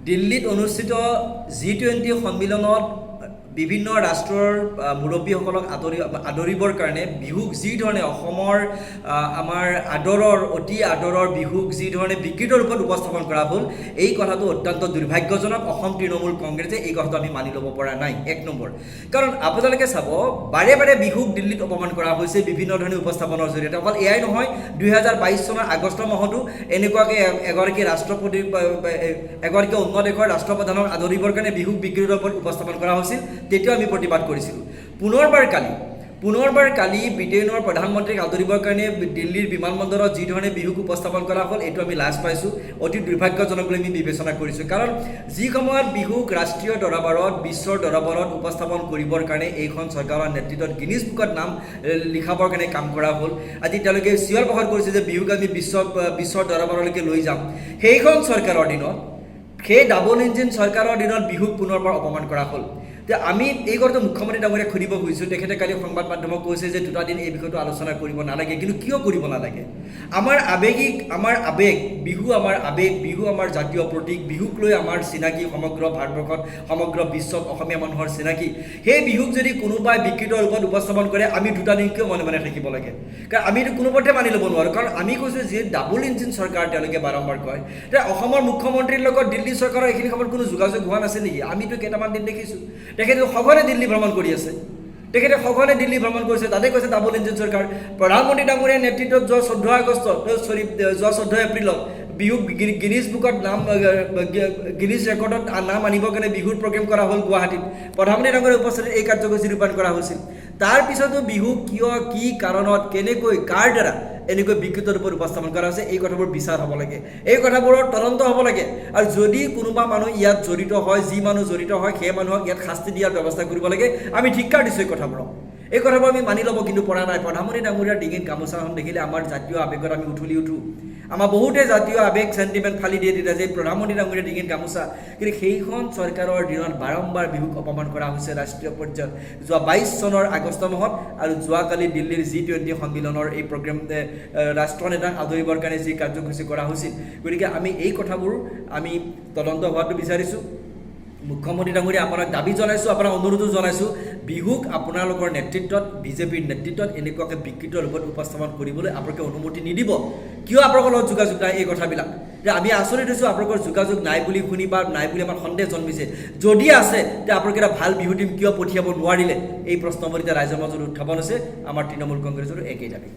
দিল্লীত অনুষ্ঠিত G20 সন্মিলনত বিভিন্ন ৰাষ্ট্ৰৰ মুৰব্বীসকলক আদৰিবৰ কাৰণে বিহুক যি ধৰণে অসমৰ আমাৰ অতি আদৰৰ বিহুক যি ধৰণে বিকৃত ৰূপত উপস্থাপন কৰা হ'ল এই কথাটো অত্যন্ত দুৰ্ভাগ্যজনক। অসম তৃণমূল কংগ্ৰেছে এই কথাটো আমি মানি ল'ব পৰা নাই। এক নম্বৰ, কাৰণ আপোনালোকে চাব বাৰে বাৰে বিহুক দিল্লীত অপমান কৰা হৈছে বিভিন্ন ধৰণে উপস্থাপনৰ জৰিয়তে। অকল এয়াই নহয়, 2022 চনৰ আগষ্ট মাহতো এনেকুৱাকৈ এগৰাকী ৰাষ্ট্ৰপতি এগৰাকী অন্য দেশৰ ৰাষ্ট্ৰপ্ৰধানক আদৰিবৰ কাৰণে বিহুক বিকৃত ৰূপত উপস্থাপন কৰা হৈছিল। তেতিয়াও আমি প্ৰতিবাদ কৰিছিলোঁ। পুনৰবাৰ কালি ব্ৰিটেইনৰ প্ৰধানমন্ত্ৰীক আদৰিবৰ কাৰণে দিল্লীৰ বিমানবন্দৰত যি ধৰণে বিহুক উপস্থাপন কৰা হ'ল এইটো আমি লাজ পাইছোঁ, অতি দুৰ্ভাগ্যজনক বুলি আমি বিবেচনা কৰিছোঁ। কাৰণ যি সময়ত বিহুক ৰাষ্ট্ৰীয় দৰবাৰত বিশ্বৰ দৰবাৰত উপস্থাপন কৰিবৰ কাৰণে এইখন চৰকাৰৰ নেতৃত্বত গিনিজ বুকত নাম লিখাবৰ কাৰণে কাম কৰা হ'ল, আজি তেওঁলোকে চিঞৰ বাখৰ কৰিছে যে বিহুক আমি বিশ্বৰ দৰবাৰলৈকে লৈ যাম। সেইখন চৰকাৰৰ দিনত, সেই ডাবল ইঞ্জিন চৰকাৰৰ দিনত বিহুক পুনৰবাৰ অপমান কৰা হ'ল। যে আমি এই কথাটো মুখ্যমন্ত্ৰী ডাঙৰীয়াক সুধিব খুজিছোঁ। তেখেতে কালি সংবাদ মাধ্যমক কৈছে যে 2টা দিন এই বিষয়টো আলোচনা কৰিব নালাগে। কিন্তু কিয় কৰিব নালাগে? আমাৰ আৱেগ, বিহু আমাৰ আৱেগ, বিহু আমাৰ জাতীয় প্ৰতীক, বিহুক লৈ আমাৰ চিনাকি সমগ্ৰ ভাৰতবৰ্ষত, সমগ্ৰ বিশ্বত অসমীয়া মানুহৰ চিনাকি। সেই বিহুক যদি কোনোবাই বিকৃত ৰূপত উপস্থাপন কৰে আমি 2টা দিন কিয় মনে থাকিব লাগে? কাৰণ আমি এইটো কোনোপথে মানি ল'ব নোৱাৰোঁ। কাৰণ আমি কৈছোঁ যে ডাবল ইঞ্জিন চৰকাৰ তেওঁলোকে বাৰম্বাৰ কয় যে অসমৰ মুখ্যমন্ত্ৰীৰ লগত দিল্লী চৰকাৰৰ এইখিনি সময়ত কোনো যোগাযোগ হোৱা নাছিল নেকি? আমিতো কেইটামান দিন দেখিছোঁ তেখেতে সঘনে দিল্লী ভ্ৰমণ কৰি আছে। তাতে কৈছে ডাবল ইঞ্জিন চৰকাৰ। প্ৰধানমন্ত্ৰী ডাঙৰীয়াৰ নেতৃত্বত যোৱা 14 এপ্ৰিলত বিহুক গিনিজ বুকত গিনিজ ৰেকৰ্ডত নাম আনিবৰ কাৰণে বিহুৰ প্ৰগ্ৰেম কৰা হ'ল গুৱাহাটীত। প্ৰধানমন্ত্ৰী ডাঙৰীয়াৰ উপস্থিতিত এই কাৰ্যসূচী ৰূপায়ণ কৰা হৈছিল। তাৰ পিছতো বিহুক কিয়, কি কাৰণত, কেনেকৈ, কাৰ দ্বাৰা এনেকৈ বিকৃত ৰূপত উপস্থাপন কৰা হৈছে এই কথাবোৰ বিচাৰ হ'ব লাগে, এই কথাবোৰৰ তদন্ত হ'ব লাগে। আৰু যদি কোনোবা মানুহ ইয়াত জড়িত হয়, যি মানুহ জড়িত হয় সেই মানুহক ইয়াত শাস্তি দিয়াৰ ব্যৱস্থা কৰিব লাগে। আমি ধিক্কাৰ দিছোঁ এই কথাবোৰ আমি মানি ল'ব কিন্তু পৰা নাই। প্ৰধানমন্ত্ৰী ডাঙৰীয়াৰ ডিঙিত গামোচাখন দেখিলে আমাৰ জাতীয় আৱেগত আমি উঠলি উঠোঁ। আমাৰ বহুতে জাতীয় আৱেগ চেণ্টিমেণ্ট ফালি দিয়ে তেতিয়া যে প্ৰধানমন্ত্ৰী ডাঙৰীয়াৰ ডিঙিত গামোচা। কিন্তু সেইখন চৰকাৰৰ দিনত বাৰম্বাৰ বিহুক অপমান কৰা হৈছে ৰাষ্ট্ৰীয় পৰ্যায়ত। যোৱা 22 চনৰ আগষ্ট মাহত আৰু যোৱাকালি দিল্লীৰ G20 সন্মিলনৰ এই প্ৰগ্ৰেম ৰাষ্ট্ৰনেতাক আদৰিবৰ কাৰণে যি কাৰ্যসূচী কৰা হৈছিল। গতিকে আমি এই কথাবোৰ আমি তদন্ত হোৱাটো বিচাৰিছোঁ। মুখ্যমন্ত্ৰী ডাঙৰীয়া আপোনাক দাবী জনাইছোঁ, আপোনাক অনুৰোধো জনাইছোঁ, বিহুক আপোনালোকৰ নেতৃত্বত, বিজেপিৰ নেতৃত্বত এনেকুৱাকৈ বিকৃত ৰূপত উপস্থাপন কৰিবলৈ আপোনালোকে অনুমতি নিদিব। কিয় আপোনালোকৰ লগত যোগাযোগ নাই? এই কথাবিলাক যে আমি আচৰিত হৈছোঁ আপোনালোকৰ যোগাযোগ নাই বুলি শুনি বা নাই বুলি আমাৰ সন্দেহ জন্মিছে। যদি আছে তেতিয়া আপোনালোকে এটা ভাল বিহু টিম কিয় পঠিয়াব নোৱাৰিলে? এই প্ৰশ্নবোৰ এতিয়া ৰাইজৰ মাজত উত্থাপন হৈছে। আমাৰ তৃণমূল কংগ্ৰেছৰো একেই দাবী।